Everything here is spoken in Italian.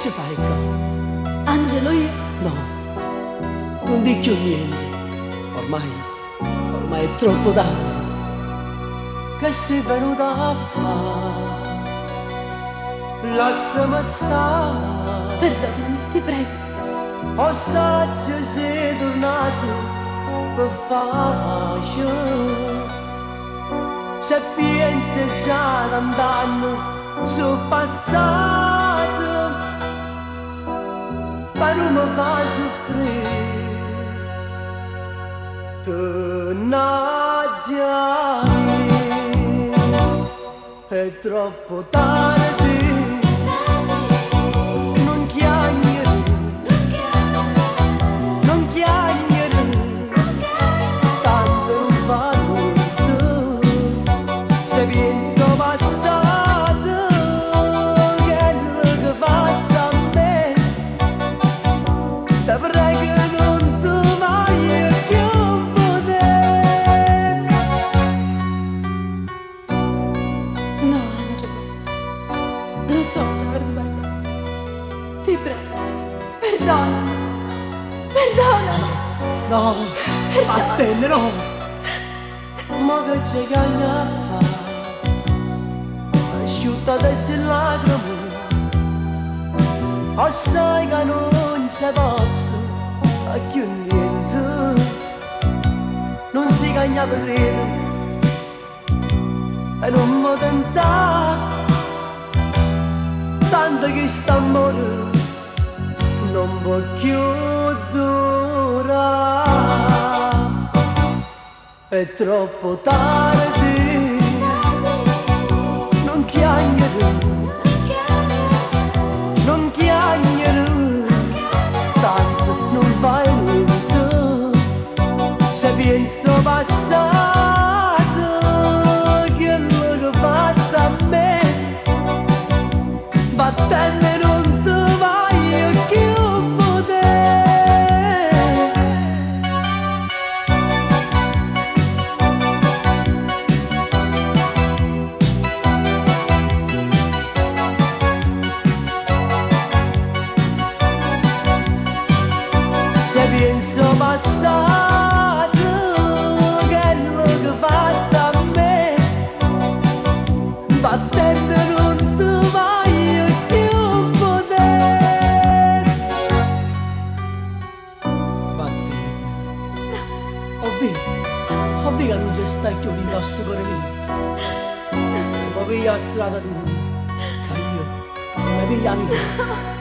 ci fai qua? Angelo, io? No, non dico più niente. Ormai è troppo tardi. Che sei venuta a fare? Lasciami stare. Perdonami, ti prego. O saggio sei tornato per facile. Se pensi già d'andando sul passato, ma non mi fa soffrire. Tornaggia è troppo tardi. Non chiamare, non chiamare, tanto non fa molto. Se penso passato, che è quello che fatto a me, te prego non ti vai più poter. No, Angelo. Lo so di aver sbagliato. Ti prego. Perdonami. Perdonami. No, attende, no. Ma che c'è che a fare? Asciutta adesso il lacrime. O sai che non c'è posso a più niente. Non si cagna per credere e non mi tentare. Tanto che st'amore non può più durare. È troppo tardi. Non chiamare, non chiamare, tanto non fai niente. Se penso passato, che è quello che fatto a me, battendo non ti vai più poter. Se penso passato, che è quello che fatto a me, battendo non ti vai più poter. Batti, ovvio che non c'è sta più il nostro cuore mio. Ma piglia la strada tu, che io non la piglia mia.